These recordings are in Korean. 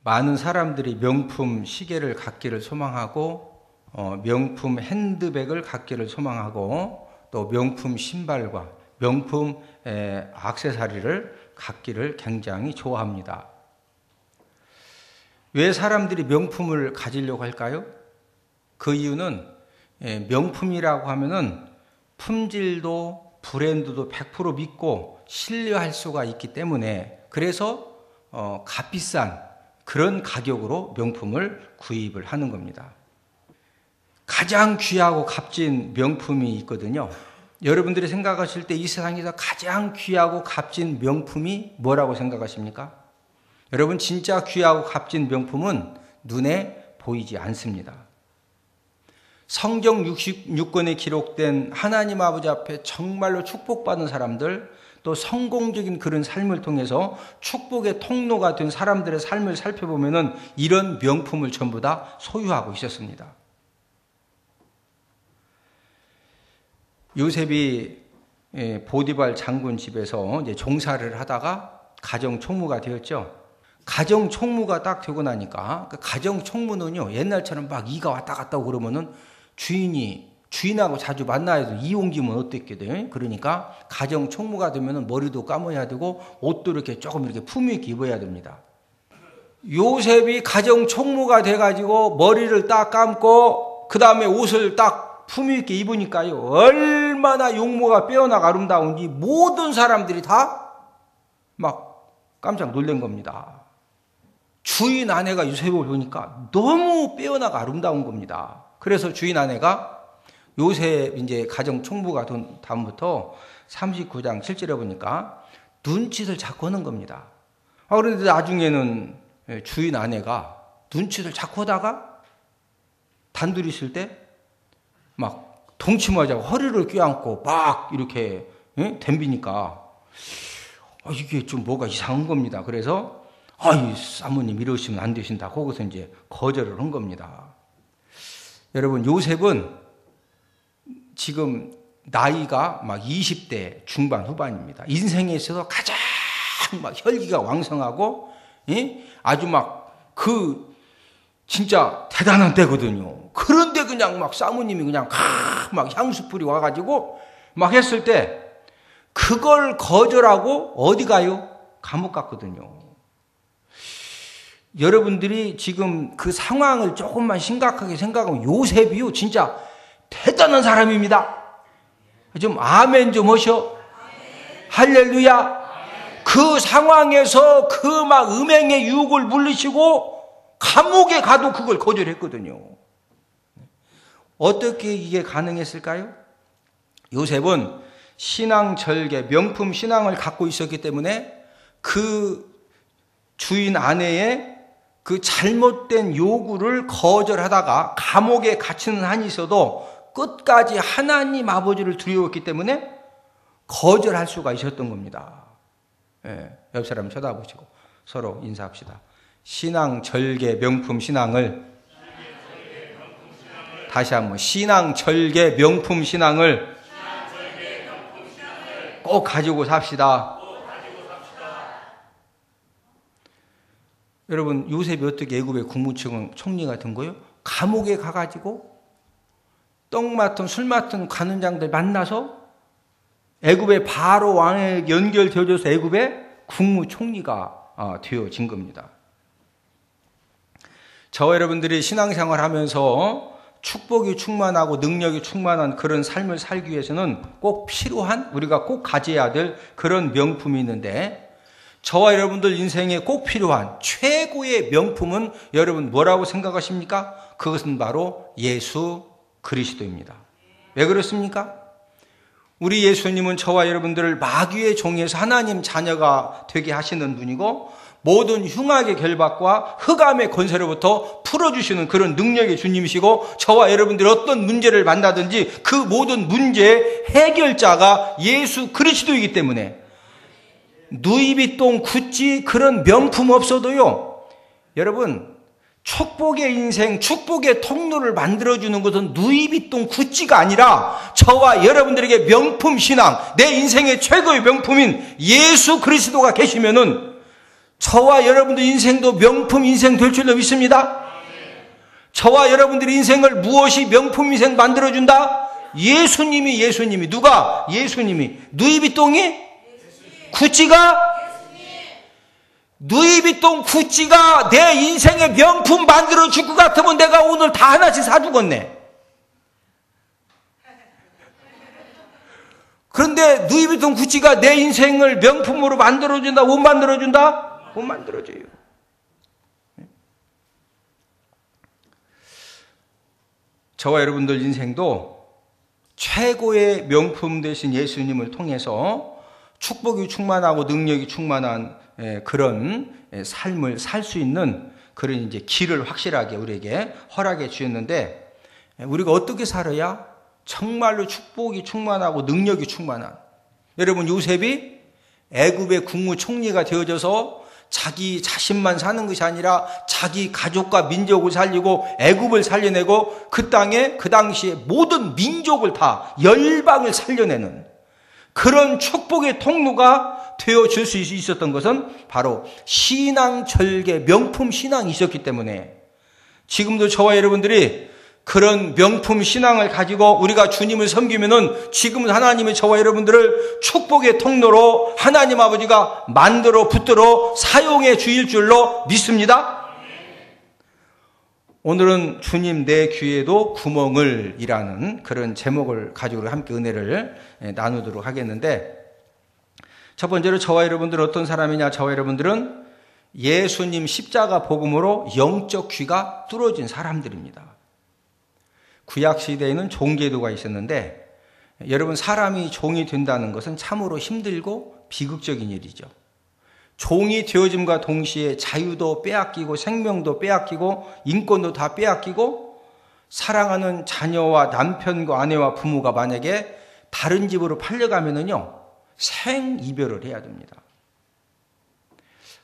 많은 사람들이 명품 시계를 갖기를 소망하고 명품 핸드백을 갖기를 소망하고 또 명품 신발과 명품 액세서리를 갖기를 굉장히 좋아합니다. 왜 사람들이 명품을 가지려고 할까요? 그 이유는 명품이라고 하면은 품질도 브랜드도 100% 믿고 신뢰할 수가 있기 때문에 그래서 값비싼 그런 가격으로 명품을 구입을 하는 겁니다. 가장 귀하고 값진 명품이 있거든요. 여러분들이 생각하실 때 이 세상에서 가장 귀하고 값진 명품이 뭐라고 생각하십니까? 여러분, 진짜 귀하고 값진 명품은 눈에 보이지 않습니다. 성경 66권에 기록된 하나님 아버지 앞에 정말로 축복받은 사람들, 또 성공적인 그런 삶을 통해서 축복의 통로가 된 사람들의 삶을 살펴보면은 이런 명품을 전부 다 소유하고 있었습니다. 요셉이 보디발 장군 집에서 이제 종사를 하다가 가정 총무가 되었죠. 가정 총무가 딱 되고 나니까 그 가정 총무는요, 옛날처럼 막 이가 왔다 갔다 오고 그러면은 주인하고 자주 만나야 돼서 이용기면 어땠겠어요? 그러니까 가정 총무가 되면은 머리도 감아야 되고 옷도 이렇게 조금 이렇게 품위 있게 입어야 됩니다. 요셉이 가정 총무가 돼가지고 머리를 딱 감고 그 다음에 옷을 딱 품위 있게 입으니까요, 얼마나 용모가 빼어나가 아름다운지 모든 사람들이 다 막 깜짝 놀란 겁니다. 주인 아내가 요셉을 보니까 너무 빼어나가 아름다운 겁니다. 그래서 주인 아내가 요셉 이제 가정 총무가 된 다음부터 39장 7절에 보니까 눈짓을 자꾸 하는 겁니다. 그런데 나중에는 주인 아내가 눈짓을 자꾸 하다가 단둘이 있을 때 막 동침하자고 허리를 껴안고 막 이렇게 덤비니까 이게 좀 뭐가 이상한 겁니다. 그래서 사모님 이러시면 안 되신다. 거기서 이제 거절을 한 겁니다. 여러분, 요셉은 지금 나이가 막 20대 중반 후반입니다. 인생에 있어서 가장 막 혈기가 왕성하고 아주 막 진짜 대단한 때거든요. 그런데 그냥 막 사모님이 그냥 막 향수풀이 와가지고 막 했을 때 그걸 거절하고 어디 가요? 감옥 갔거든요. 여러분들이 지금 그 상황을 조금만 심각하게 생각하면 요셉이요, 진짜 대단한 사람입니다. 좀 아멘 좀 하셔. 할렐루야. 그 상황에서 그 막 음행의 유혹을 물리치고 감옥에 가도 그걸 거절했거든요. 어떻게 이게 가능했을까요? 요셉은 신앙 절개, 명품 신앙을 갖고 있었기 때문에 그 주인 아내의 그 잘못된 요구를 거절하다가 감옥에 갇히는 한이 있어도 끝까지 하나님 아버지를 두려웠기 때문에 거절할 수가 있었던 겁니다. 옆 사람 쳐다보시고 서로 인사합시다. 신앙 절개 명품 신앙을 다시 한번 신앙 절개 명품 신앙을 꼭 가지고 삽시다. 여러분, 요셉이 어떻게 애굽의 국무총리가 된 거예요? 감옥에 가가지고 떡 맡은 술 맡은 관원장들 만나서 애굽의 바로 왕에 연결되어져서 애굽의 국무총리가 되어진 겁니다. 저와 여러분들이 신앙생활 하면서 축복이 충만하고 능력이 충만한 그런 삶을 살기 위해서는 꼭 필요한, 우리가 꼭 가져야 될 그런 명품이 있는데, 저와 여러분들 인생에 꼭 필요한 최고의 명품은 여러분 뭐라고 생각하십니까? 그것은 바로 예수 그리스도입니다. 왜 그렇습니까? 우리 예수님은 저와 여러분들을 마귀의 종에서 하나님 자녀가 되게 하시는 분이고, 모든 흉악의 결박과 흑암의 권세로부터 풀어주시는 그런 능력의 주님이시고, 저와 여러분들이 어떤 문제를 만나든지 그 모든 문제의 해결자가 예수 그리스도이기 때문에 누이비똥 구찌 그런 명품 없어도요, 여러분, 축복의 인생, 축복의 통로를 만들어주는 것은 누이비똥 구찌가 아니라 저와 여러분들에게 명품 신앙, 내 인생의 최고의 명품인 예수 그리스도가 계시면은 저와 여러분들 인생도 명품 인생 될 줄로 믿습니다. 저와 여러분들의 인생을 무엇이 명품 인생 만들어준다? 예수님이. 누가? 예수님이. 누이비통이? 구찌가? 누이비통 구찌가 내 인생의 명품 만들어줄 것 같으면 내가 오늘 다 하나씩 사주겠네. 그런데 누이비통 구찌가 내 인생을 명품으로 만들어준다? 못 만들어준다? 못 만들어줘요. 저와 여러분들 인생도 최고의 명품 되신 예수님을 통해서 축복이 충만하고 능력이 충만한 그런 삶을 살 수 있는 그런 이제 길을 확실하게 우리에게 허락해 주셨는데, 우리가 어떻게 살아야 정말로 축복이 충만하고 능력이 충만한, 여러분 요셉이 애굽의 국무총리가 되어져서 자기 자신만 사는 것이 아니라 자기 가족과 민족을 살리고 애굽을 살려내고 그 땅에 그 당시에 모든 민족을 다 열방을 살려내는 그런 축복의 통로가 되어줄 수 있었던 것은 바로 신앙 절개 명품 신앙이 있었기 때문에, 지금도 저와 여러분들이 그런 명품 신앙을 가지고 우리가 주님을 섬기면은 지금은 하나님이 저와 여러분들을 축복의 통로로 하나님 아버지가 만들어 붙들어 사용해 주실 줄로 믿습니다. 오늘은 주님 내 귀에도 구멍을 이라는 그런 제목을 가지고 함께 은혜를 나누도록 하겠는데, 첫 번째로 저와 여러분들은 어떤 사람이냐? 저와 여러분들은 예수님 십자가 복음으로 영적 귀가 뚫어진 사람들입니다. 구약 시대에는 종제도가 있었는데, 여러분 사람이 종이 된다는 것은 참으로 힘들고 비극적인 일이죠. 종이 되어짐과 동시에 자유도 빼앗기고 생명도 빼앗기고 인권도 다 빼앗기고, 사랑하는 자녀와 남편과 아내와 부모가 만약에 다른 집으로 팔려가면은요 생이별을 해야 됩니다.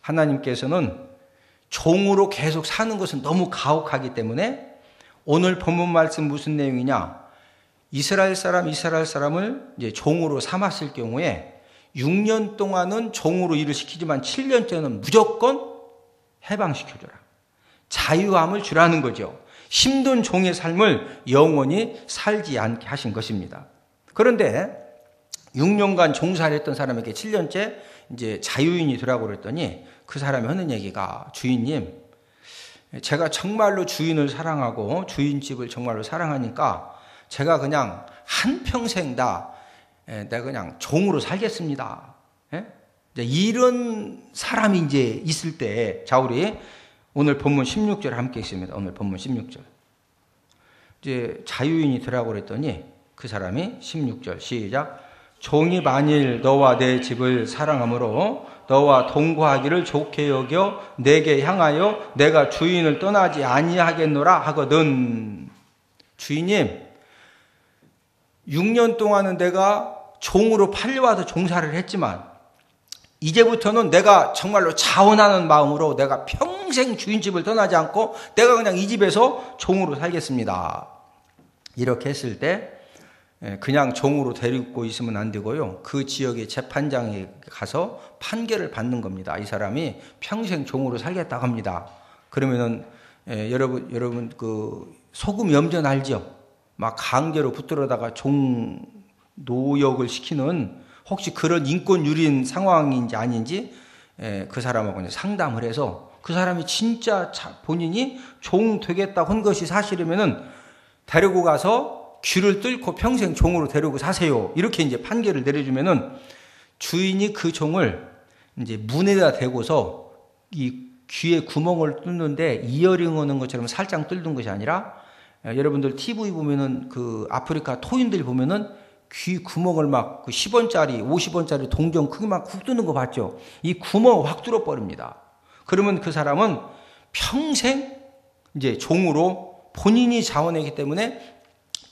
하나님께서는 종으로 계속 사는 것은 너무 가혹하기 때문에 오늘 본문 말씀 무슨 내용이냐? 이스라엘 사람을 이제 종으로 삼았을 경우에 6년 동안은 종으로 일을 시키지만 7년째는 무조건 해방시켜줘라. 자유함을 주라는 거죠. 힘든 종의 삶을 영원히 살지 않게 하신 것입니다. 그런데 6년간 종사를 했던 사람에게 7년째 이제 자유인이 되라고 그랬더니 그 사람이 하는 얘기가, 주인님, 제가 정말로 주인을 사랑하고 주인집을 정말로 사랑하니까 제가 그냥 한평생 다 내가 그냥 종으로 살겠습니다. 이런 사람이 이제 있을 때, 자, 우리 오늘 본문 16절 함께 있습니다. 오늘 본문 16절. 이제 자유인이 되라고 그랬더니 그 사람이 16절 시작. 종이 만일 너와 내 집을 사랑함으로 너와 동거하기를 좋게 여겨 내게 향하여 내가 주인을 떠나지 아니하겠노라 하거든. 주인님, 6년 동안은 내가 종으로 팔려와서 종사를 했지만 이제부터는 내가 정말로 자원하는 마음으로 내가 평생 주인집을 떠나지 않고 내가 그냥 이 집에서 종으로 살겠습니다. 이렇게 했을 때 그냥 종으로 데리고 있으면 안 되고요. 그 지역의 재판장에 가서 판결을 받는 겁니다. 이 사람이 평생 종으로 살겠다고 합니다. 그러면은 여러분 그 소금 염전 알죠? 막 강제로 붙들어다가 종 노역을 시키는, 혹시 그런 인권 유린 상황인지 아닌지 그 사람하고 이제 상담을 해서 그 사람이 진짜 본인이 종 되겠다고 한 것이 사실이면은 데리고 가서 귀를 뚫고 평생 종으로 데리고 사세요. 이렇게 이제 판결을 내려주면은 주인이 그 종을 이제 문에다 대고서 이 귀에 구멍을 뚫는데 이어링 오는 것처럼 살짝 뚫는 것이 아니라, 여러분들 TV 보면은 그 아프리카 토인들 보면은 귀 구멍을 막 그 10원짜리, 50원짜리 동전 크기만 쿡 뚫는 거 봤죠? 이 구멍을 확 뚫어버립니다. 그러면 그 사람은 평생 이제 종으로 본인이 자원했기 때문에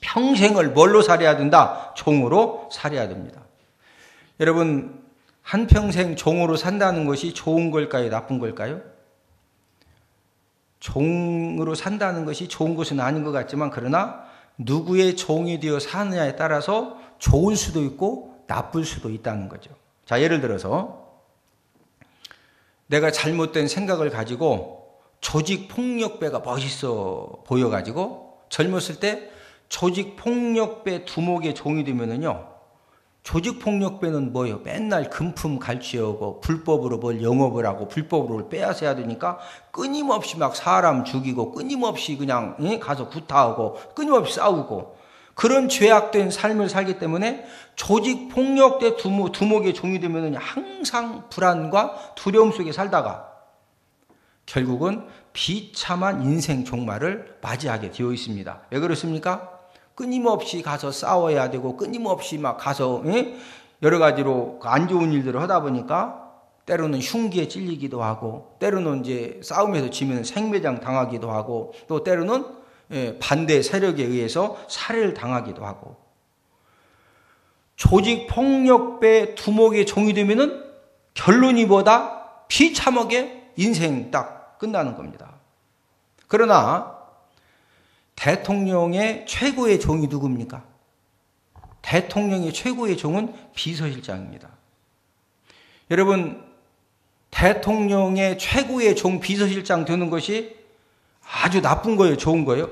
평생을 뭘로 살아야 된다? 종으로 살아야 됩니다. 여러분, 한평생 종으로 산다는 것이 좋은 걸까요? 나쁜 걸까요? 종으로 산다는 것이 좋은 것은 아닌 것 같지만, 그러나 누구의 종이 되어 사느냐에 따라서 좋을 수도 있고 나쁠 수도 있다는 거죠. 자, 예를 들어서 내가 잘못된 생각을 가지고 조직폭력배가 멋있어 보여가지고 젊었을 때 조직폭력배 두목의 종이 되면은요, 조직폭력배는 뭐예요? 맨날 금품 갈취하고 불법으로 뭘 영업을 하고 불법으로 빼앗아야 되니까 끊임없이 막 사람 죽이고 끊임없이 그냥 가서 구타하고 끊임없이 싸우고 그런 죄악된 삶을 살기 때문에 조직폭력배 두목의 종이 되면 항상 불안과 두려움 속에 살다가 결국은 비참한 인생 종말을 맞이하게 되어 있습니다. 왜 그렇습니까? 끊임없이 가서 싸워야 되고 끊임없이 막 가서 여러 가지로 안 좋은 일들을 하다 보니까 때로는 흉기에 찔리기도 하고 때로는 이제 싸움에서 지면 생매장 당하기도 하고 또 때로는 반대 세력에 의해서 살해를 당하기도 하고 조직폭력배 두목의 종이 되면은 결론이 뭐다? 비참하게 인생 딱 끝나는 겁니다. 그러나 대통령의 최고의 종이 누굽니까? 대통령의 최고의 종은 비서실장입니다. 여러분, 대통령의 최고의 종 비서실장 되는 것이 아주 나쁜 거예요? 좋은 거예요?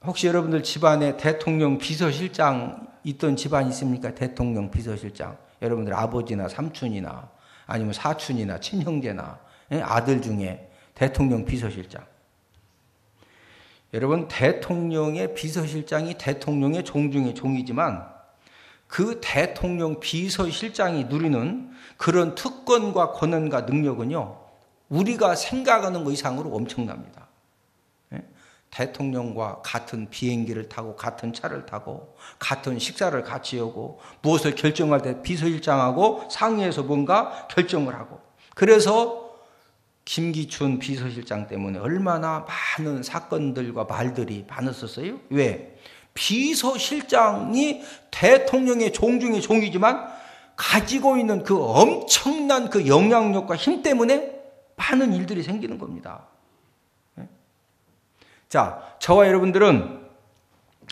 혹시 여러분들 집안에 대통령 비서실장 있던 집안 있습니까? 대통령 비서실장. 여러분들 아버지나 삼촌이나 아니면 사촌이나 친형제나 아들 중에 대통령 비서실장. 여러분, 대통령의 비서실장이 대통령의 종 중에 종이지만 그 대통령 비서실장이 누리는 그런 특권과 권한과 능력은요, 우리가 생각하는 것 이상으로 엄청납니다. 대통령과 같은 비행기를 타고 같은 차를 타고 같은 식사를 같이 하고 무엇을 결정할 때 비서실장하고 상의해서 뭔가 결정을 하고, 그래서 김기춘 비서실장 때문에 얼마나 많은 사건들과 말들이 많았었어요. 왜? 비서실장이 대통령의 종 중에 종이지만 가지고 있는 그 엄청난 그 영향력과 힘 때문에 많은 일들이 생기는 겁니다. 자, 저와 여러분들은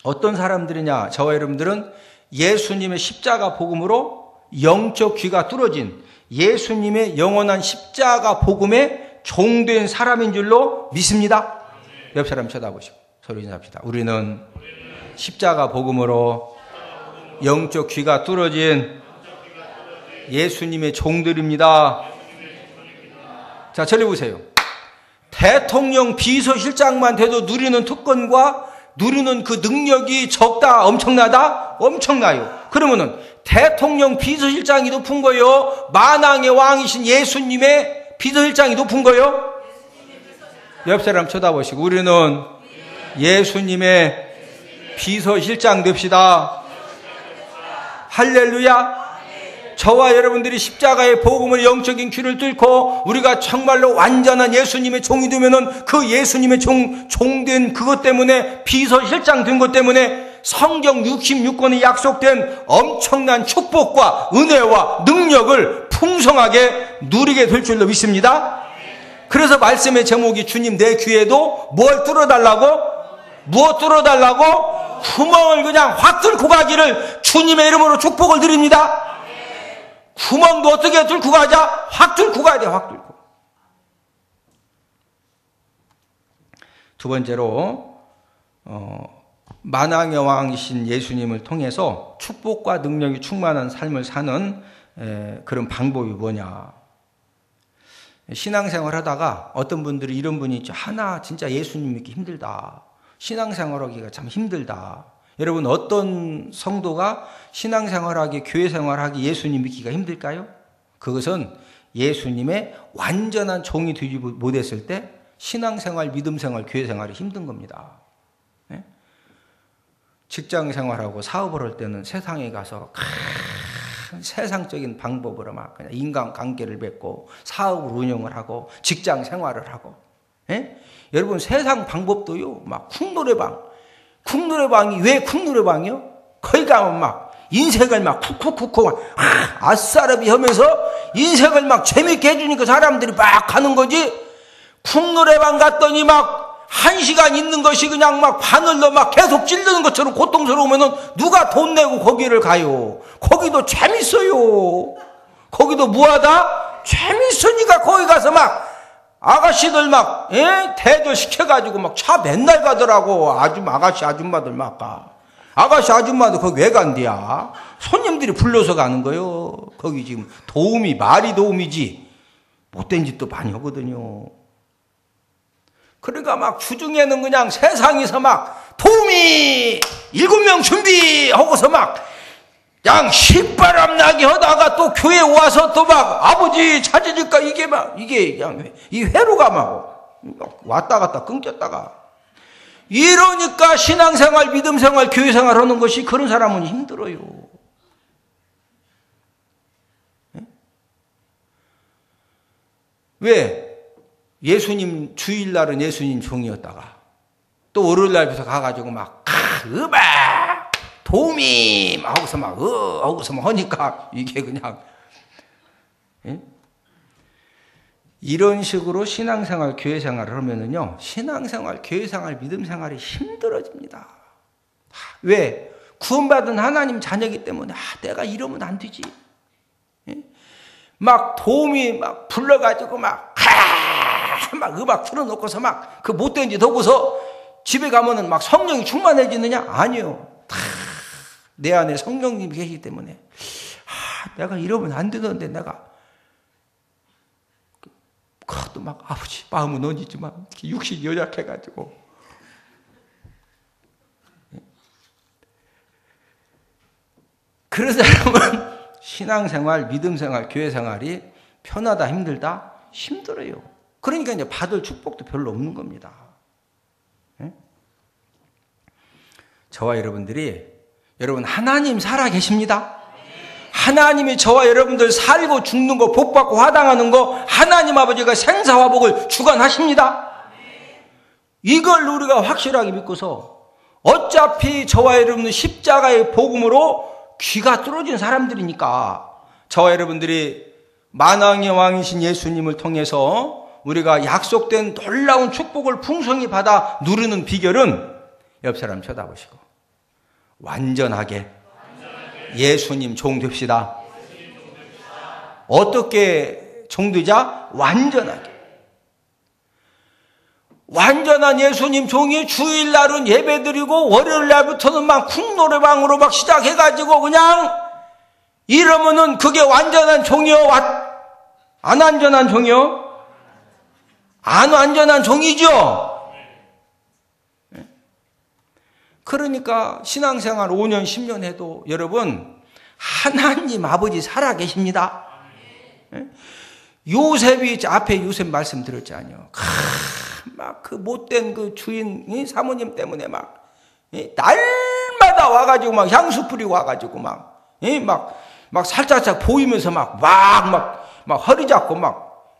어떤 사람들이냐? 저와 여러분들은 예수님의 십자가 복음으로 영적 귀가 뚫어진 예수님의 영원한 십자가 복음에 종된 사람인 줄로 믿습니다. 옆 사람 쳐다보시고 서로 인사합시다. 우리는 십자가 복음으로 영적 귀가 뚫어진 예수님의 종들입니다. 자, 저리 보세요. 대통령 비서실장만 돼도 누리는 특권과 누리는 그 능력이 적다, 엄청나다? 엄청나요. 그러면은 대통령 비서실장이 높은 거요? 만왕의 왕이신 예수님의 비서실장이 높은 거요? 옆 사람 쳐다보시고 우리는 예수님의 비서실장 됩시다. 할렐루야. 저와 여러분들이 십자가의 복음을 영적인 귀를 뚫고 우리가 정말로 완전한 예수님의 종이 되면은 그 예수님의 종된 그것 때문에 비서실장 된 것 때문에 성경 66권에 약속된 엄청난 축복과 은혜와 능력을 풍성하게 누리게 될 줄로 믿습니다. 그래서 말씀의 제목이 주님 내 귀에도 뭘 뚫어달라고? 무엇 뚫어달라고? 구멍을 그냥 확 뚫고 가기를 주님의 이름으로 축복을 드립니다. 구멍도 어떻게 뚫고 가자? 확 뚫고 가야 돼, 확 뚫고. 두 번째로 만왕의 왕이신 예수님을 통해서 축복과 능력이 충만한 삶을 사는 그런 방법이 뭐냐. 신앙생활 하다가 어떤 분들이 이런 분이 있죠. 하나 진짜 예수님 믿기 힘들다. 신앙생활하기가 참 힘들다. 여러분, 어떤 성도가 신앙생활하기, 교회생활하기, 예수님 믿기가 힘들까요? 그것은 예수님의 완전한 종이 되지 못했을 때 신앙생활, 믿음생활, 교회생활이 힘든 겁니다. 네? 직장생활하고 사업을 할 때는 세상에 가서 세상적인 방법으로 막 그냥 인간관계를 맺고 사업을 운영을 하고 직장생활을 하고, 네? 여러분, 세상 방법도요, 막 쿵노래방이 왜 쿵노래방이요? 거기 가면 막 인생을 막 쿡쿡쿡쿡 아싸라비 하면서 인생을 막 재밌게 해주니까 사람들이 막 가는 거지. 쿵노래방 갔더니 막 1시간 있는 것이 그냥 막 바늘로 막 계속 찌르는 것처럼 고통스러우면은 누가 돈 내고 거기를 가요? 거기도 재밌어요. 거기도 뭐하다? 막 재밌으니까 거기 가서 막 아가씨들 막 대들 시켜가지고 막 차 맨날 가더라고. 아가씨 아줌마들 막 가. 아가씨 아줌마도 거기 왜 간디야? 손님들이 불러서 가는 거요. 거기 지금 도움이 말이 도움이지 못된 짓도 많이 하거든요. 그러니까 막 주중에는 그냥 세상에서 막 도움이 7명 준비하고서 막 그냥 휘바람 나게 하다가 또 교회 와서 또 막 아버지 찾으니까 이게 그냥 이 회로가 막 왔다 갔다 끊겼다가 이러니까 신앙생활, 믿음생활, 교회생활 하는 것이 그런 사람은 힘들어요. 왜? 예수님 주일날은 예수님 종이었다가 또 월요일날부터 가가지고 막 음악 도우미 하고서 막 하고서 막 하니까 이게 그냥 이런 식으로 신앙생활, 교회생활을 하면은요, 신앙생활, 교회생활, 믿음생활이 힘들어집니다. 왜? 구원받은 하나님 자녀이기 때문에 내가 이러면 안 되지. 막 도움이 막 불러가지고 막 음악 틀어놓고서 막 그 못된 짓 하고서 집에 가면은 막 성령이 충만해지느냐? 아니요. 다 내 안에 성령님이 계시기 때문에 내가 이러면 안 되는데 내가 그것도 막 아버지 마음은 언니지만 육신이 연약해가지고 그런 사람은 신앙생활, 믿음생활, 교회생활이 편하다 힘들다? 힘들어요. 그러니까 이제 받을 축복도 별로 없는 겁니다. 저와 여러분들이 여러분 하나님 살아 계십니다. 하나님이 저와 여러분들 살고 죽는 거 복받고 화당하는 거 하나님 아버지가 생사화복을 주관하십니다. 이걸 우리가 확실하게 믿고서 어차피 저와 여러분은 십자가의 복음으로 귀가 뚫어진 사람들이니까 저와 여러분들이 만왕의 왕이신 예수님을 통해서 우리가 약속된 놀라운 축복을 풍성히 받아 누리는 비결은 옆 사람 쳐다보시고 완전하게 예수님 종 됩시다. 어떻게 종 되자? 완전하게. 완전한 예수님 종이 주일날은 예배드리고 월요일날부터는 막 쿵노래방으로 막 시작해가지고 그냥 이러면은 그게 완전한 종이요? 안 완전한 종이요? 안 완전한 종이죠? 그러니까 신앙생활 5년, 10년 해도 여러분 하나님 아버지 살아계십니다. 요셉이 앞에 요셉 말씀드렸잖아요. 막 그 못된 그 주인 사모님 때문에 막 날마다 와가지고 막 향수 뿌리고 와가지고 막 살짝살짝 보이면서 막 허리 잡고 막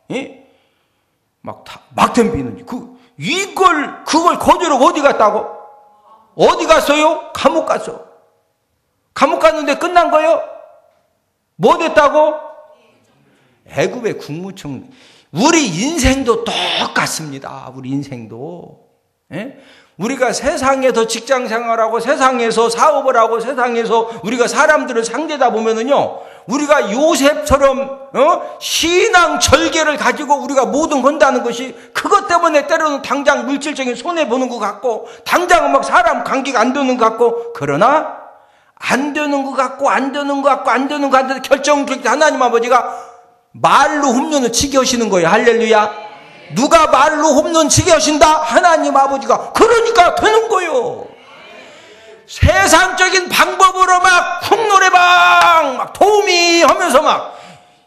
덤비는 그걸 거저로 어디 갔다고? 어디 갔어요? 감옥 갔어. 감옥 갔는데 끝난 거요? 뭐 됐다고? 애굽의 국무총. 우리 인생도 똑같습니다. 우리 인생도. 우리가 세상에서 직장 생활하고 세상에서 사업을 하고 세상에서 우리가 사람들을 상대다 보면은요, 우리가 요셉처럼 신앙 절개를 가지고 우리가 뭐든 건다는 것이 그것 때문에 때로는 당장 물질적인 손해 보는 것 같고 당장은 막 사람 관계가 안 되는 것 같고 그러나 안 되는 것 같고 결정 하나님 아버지가 말로 홈런을 치게 하시는 거예요. 할렐루야. 누가 말로 홈런 치게 하신다? 하나님 아버지가. 그러니까 되는 거예요. 세상적인 방법으로 막 쿵노래방 막 도우미 하면서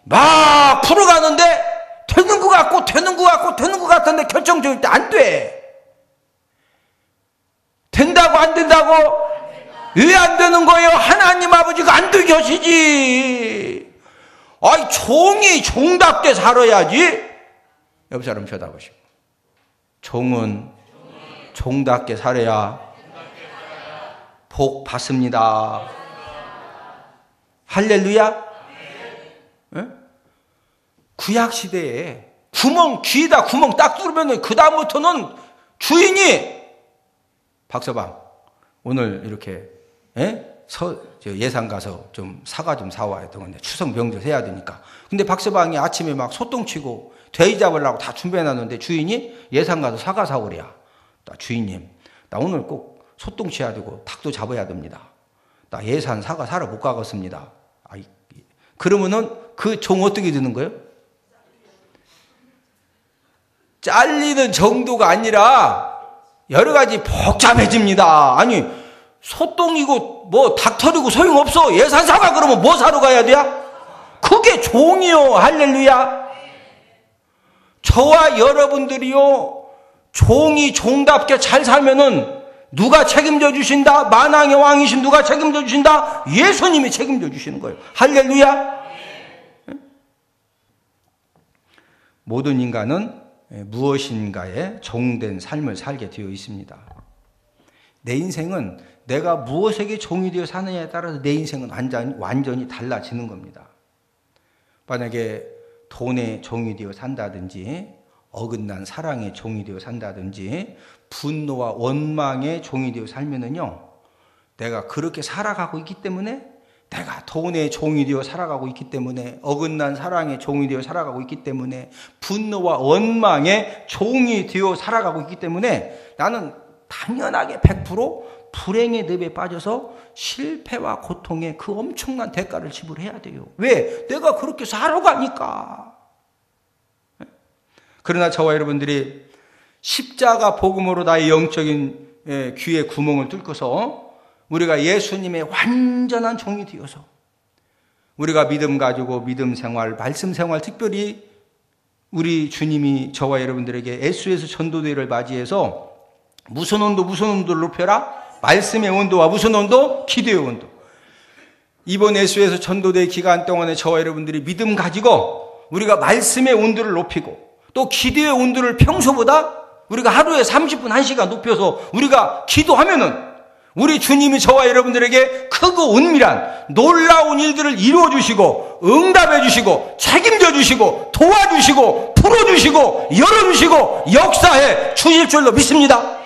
막 풀어가는데 되는 것 같은데 결정적일 때 안 돼. 된다고 안 된다고? 왜 안 되는 거예요? 하나님 아버지가 안 되게 하시지. 아이, 종이 종답게 살아야지. 옆 사람 쳐다보시고. 종은 종답게 살아야 복 받습니다. 할렐루야. 구약 시대에 귀에다 구멍 딱 뚫으면 그 다음부터는 주인이 박서방 오늘 이렇게 예산 가서 좀 사과 좀 사와야 되는데 추석 명절 해야 되니까. 근데 박서방이 아침에 막 소똥치고 돼지 잡으려고 다 준비해놨는데 주인이 예산 가서 사과 사오랴. 나 주인님, 나 오늘 꼭 소똥치해야 되고 닭도 잡아야 됩니다. 나 예산 사과 사러 못 가겠습니다. 그러면은 그 종 어떻게 되는 거예요? 잘리는 정도가 아니라 여러 가지 복잡해집니다. 아니, 소똥이고 뭐 닭털이고 소용없어. 예산 사과 그러면 뭐 사러 가야 돼요? 그게 종이요. 할렐루야. 저와 여러분들이요, 종이 종답게 잘 살면은 누가 책임져 주신다? 만왕의 왕이신 누가 책임져 주신다? 예수님이 책임져 주시는 거예요. 할렐루야. 모든 인간은 무엇인가에 종된 삶을 살게 되어 있습니다. 내 인생은 내가 무엇에게 종이 되어 사느냐에 따라서 내 인생은 완전히 달라지는 겁니다. 만약에 돈에 종이 되어 산다든지, 어긋난 사랑에 종이 되어 산다든지, 분노와 원망에 종이 되어 살면은요, 내가 그렇게 살아가고 있기 때문에, 내가 돈의 종이 되어 살아가고 있기 때문에, 어긋난 사랑의 종이 되어 살아가고 있기 때문에, 분노와 원망의 종이 되어 살아가고 있기 때문에 나는 당연하게 100% 불행의 늪에 빠져서 실패와 고통의 그 엄청난 대가를 지불해야 돼요. 왜? 내가 그렇게 살아가니까. 그러나 저와 여러분들이 십자가 복음으로 나의 영적인 귀의 구멍을 뚫고서 우리가 예수님의 완전한 종이 되어서 우리가 믿음 가지고 믿음 생활, 말씀 생활, 특별히 우리 주님이 저와 여러분들에게 SOS 전도대회를 맞이해서 무슨 온도를 높여라? 말씀의 온도와 무슨 온도? 기도의 온도. 이번 SOS 전도대회 기간 동안에 저와 여러분들이 믿음 가지고 우리가 말씀의 온도를 높이고 또 기도의 온도를 평소보다 우리가 하루에 30분 1시간 높여서 우리가 기도하면은 우리 주님이 저와 여러분들에게 크고 은밀한 놀라운 일들을 이루어주시고 응답해주시고 책임져주시고 도와주시고 풀어주시고 열어주시고 역사해 주실 줄로 믿습니다.